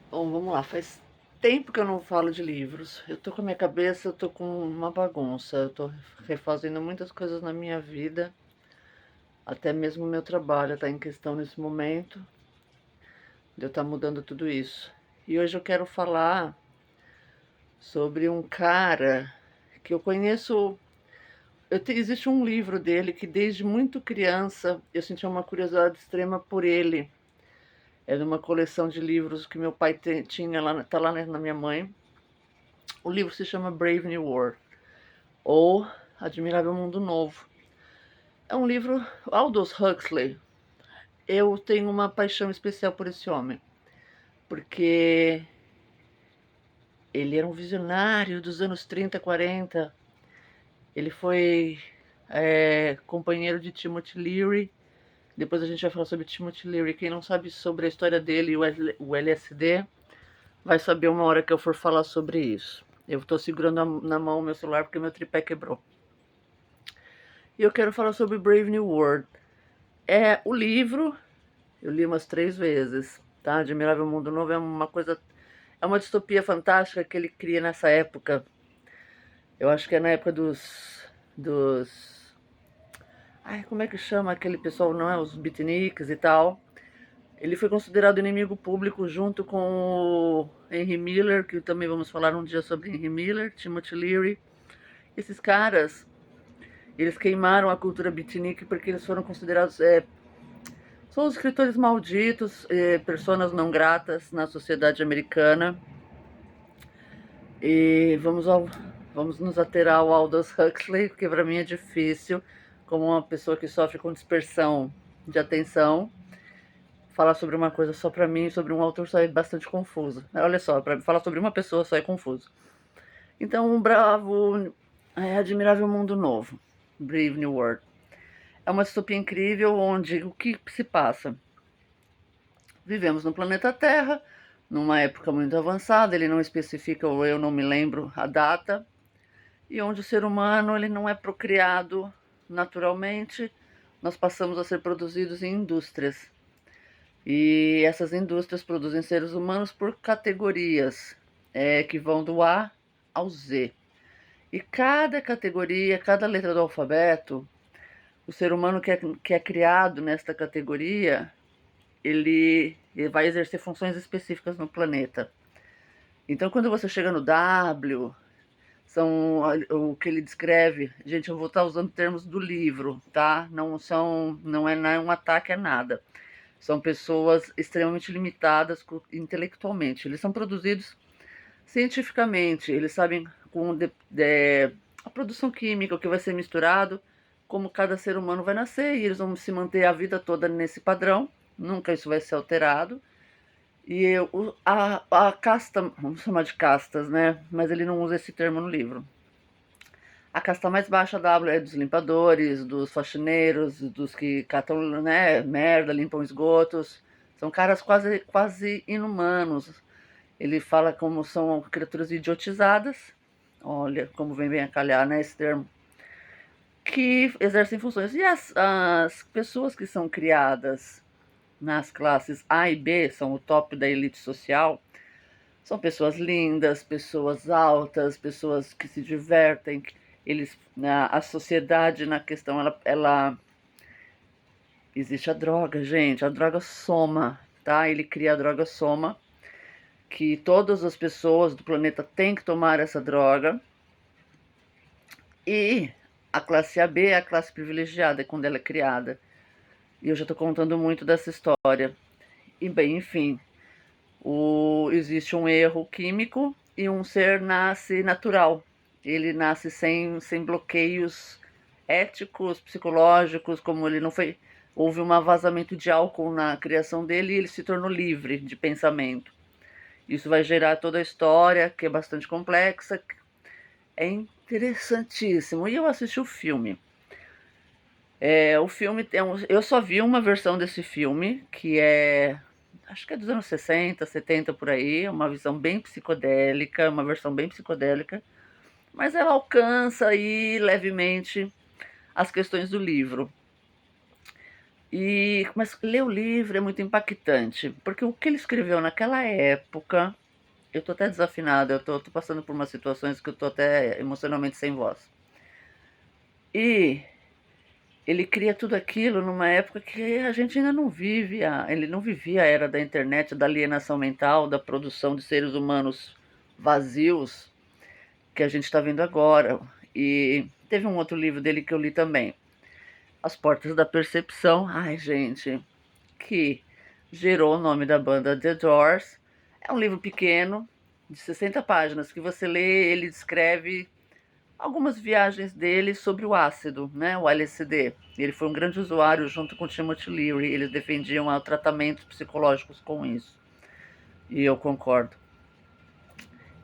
Bom, vamos lá. Faz tempo que eu não falo de livros. Eu tô com a minha cabeça, eu tô com uma bagunça. Eu tô refazendo muitas coisas na minha vida. Até mesmo o meu trabalho tá em questão nesse momento. De eu estar mudando tudo isso. E hoje eu quero falar sobre um cara que eu conheço. Existe um livro dele que desde muito criança eu sentia uma curiosidade extrema por ele. É de uma coleção de livros que meu pai tinha lá, tá lá na minha mãe. O livro se chama Brave New World, ou Admirável Mundo Novo. É um livro Aldous Huxley. Eu tenho uma paixão especial por esse homem, porque ele era um visionário dos anos 30, 40. Ele foi companheiro de Timothy Leary. Depois a gente vai falar sobre Timothy Leary. Quem não sabe sobre a história dele e o LSD, vai saber uma hora que eu for falar sobre isso. Eu estou segurando na mão o meu celular porque meu tripé quebrou. E eu quero falar sobre Brave New World. É o livro, eu li umas 3 vezes, tá? Admirável Mundo Novo é uma coisa, é uma distopia fantástica que ele cria nessa época. Eu acho que é na época ai, como é que chama aquele pessoal, não é? Os beatniks e tal. Ele foi considerado inimigo público junto com o Henry Miller, que também vamos falar um dia sobre Henry Miller, Timothy Leary. Esses caras, eles queimaram a cultura beatnik porque eles foram considerados são os escritores malditos, personas não gratas na sociedade americana. E vamos nos ater ao Aldous Huxley, porque para mim é difícil, como uma pessoa que sofre com dispersão de atenção, falar sobre uma coisa só para mim, sobre um autor só é bastante confuso. Olha só, para falar sobre uma pessoa só é confuso. Então, um bravo, admirável mundo novo, Brave New World. É uma distopia incrível onde o que se passa? Vivemos no planeta Terra, numa época muito avançada, ele não especifica ou eu não me lembro a data, e onde o ser humano ele não é procriado naturalmente, nós passamos a ser produzidos em indústrias. E essas indústrias produzem seres humanos por categorias, que vão do A ao Z. E cada categoria, cada letra do alfabeto, o ser humano que é criado nesta categoria, ele vai exercer funções específicas no planeta. Então, quando você chega no W, são o que ele descreve. Gente, eu vou estar usando termos do livro, tá? Não é um ataque a nada. São pessoas extremamente limitadas intelectualmente. Eles são produzidos cientificamente. Eles sabem a produção química, o que vai ser misturado, como cada ser humano vai nascer, e eles vão se manter a vida toda nesse padrão. Nunca isso vai ser alterado. E a casta, vamos chamar de castas, né? Mas ele não usa esse termo no livro. A casta mais baixa da W é dos limpadores, dos faxineiros, dos que catam, né, merda, limpam esgotos. São caras quase inumanos. Ele fala como são criaturas idiotizadas. Olha como vem a calhar, né, esse termo. Que exercem funções. E as pessoas que são criadas nas classes A e B, são o top da elite social, são pessoas lindas, pessoas altas, pessoas que se divertem. A sociedade na questão, ela existe a droga, gente, a droga soma, tá? Ele cria a droga soma, que todas as pessoas do planeta têm que tomar essa droga. E a classe AB é a classe privilegiada, quando ela é criada. E eu já estou contando muito dessa história. E bem, enfim, existe um erro químico e um ser nasce natural. Ele nasce sem bloqueios éticos, psicológicos, como ele não foi. Houve um vazamento de álcool na criação dele e ele se tornou livre de pensamento. Isso vai gerar toda a história, que é bastante complexa. É interessantíssimo. E eu assisti o filme. O filme eu só vi uma versão desse filme, que acho que é dos anos 60, 70 por aí, uma visão bem psicodélica, uma versão bem psicodélica, mas ela alcança aí levemente as questões do livro. Mas ler o livro é muito impactante, porque o que ele escreveu naquela época, eu tô até desafinada, tô passando por umas situações que eu tô até emocionalmente sem voz. E ele cria tudo aquilo numa época que a gente ainda não vive, ele não vivia a era da internet, da alienação mental, da produção de seres humanos vazios que a gente está vendo agora. E teve um outro livro dele que eu li também, As Portas da Percepção. Ai, gente, que gerou o nome da banda The Doors. É um livro pequeno, de 60 páginas, que você lê, ele descreve algumas viagens dele sobre o ácido, né, o LSD. Ele foi um grande usuário junto com Timothy Leary, eles defendiam tratamentos psicológicos com isso. E eu concordo.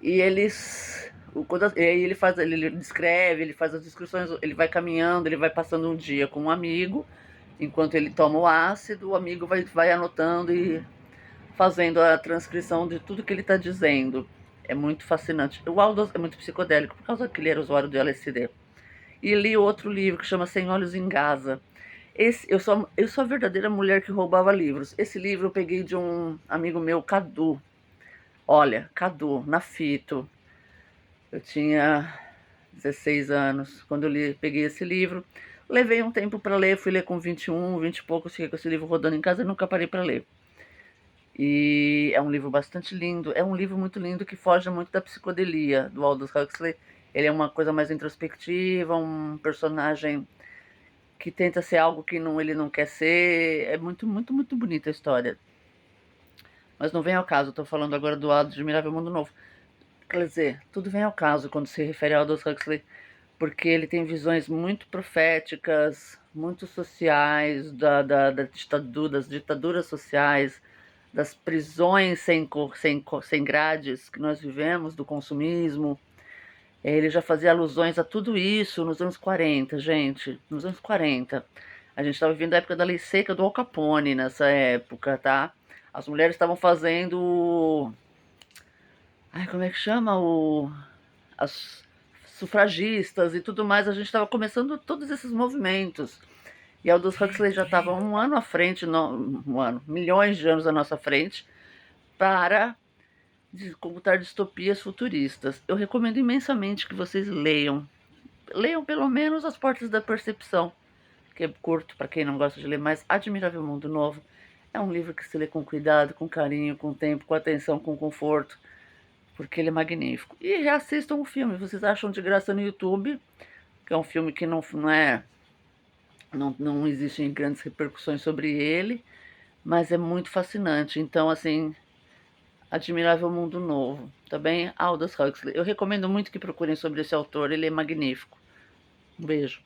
E ele descreve, ele faz as descrições, ele vai caminhando, ele vai passando um dia com um amigo, enquanto ele toma o ácido, o amigo vai anotando e fazendo a transcrição de tudo que ele está dizendo. É muito fascinante. O Aldous é muito psicodélico, por causa que ele era usuário do LSD. E li outro livro que chama Sem Olhos em Gaza. Eu sou a verdadeira mulher que roubava livros. Esse livro eu peguei de um amigo meu, Cadu. Olha, Cadu, na Fito. Eu tinha 16 anos quando peguei esse livro. Levei um tempo para ler, fui ler com 21, 20 e pouco, fiquei com esse livro rodando em casa e nunca parei para ler. E é um livro bastante lindo, é um livro muito lindo que foge muito da psicodelia do Aldous Huxley. Ele é uma coisa mais introspectiva, um personagem que tenta ser algo que ele não quer ser. É muito, muito, muito bonita a história. Mas não vem ao caso, estou falando agora do Admirável Mundo Novo. Quer dizer, tudo vem ao caso quando se refere ao Aldous Huxley, porque ele tem visões muito proféticas, muito sociais, das ditaduras sociais, das prisões sem grades que nós vivemos, do consumismo. Ele já fazia alusões a tudo isso nos anos 40, gente. Nos anos 40. A gente estava vivendo a época da lei seca do Al Capone nessa época, tá? As mulheres estavam fazendo. Ai, como é que chama? As sufragistas e tudo mais. A gente estava começando todos esses movimentos. E Aldous Huxley já estava um ano à frente, milhões de anos à nossa frente, para computar distopias futuristas. Eu recomendo imensamente que vocês leiam. Leiam pelo menos As Portas da Percepção, que é curto para quem não gosta de ler, mas Admirável Mundo Novo é um livro que se lê com cuidado, com carinho, com tempo, com atenção, com conforto, porque ele é magnífico. E reassistam o filme, vocês acham de graça no YouTube, que é um filme que não existem grandes repercussões sobre ele, mas é muito fascinante. Então, assim, Admirável Mundo Novo, tá bem? Aldous Huxley. Eu recomendo muito que procurem sobre esse autor, ele é magnífico. Um beijo.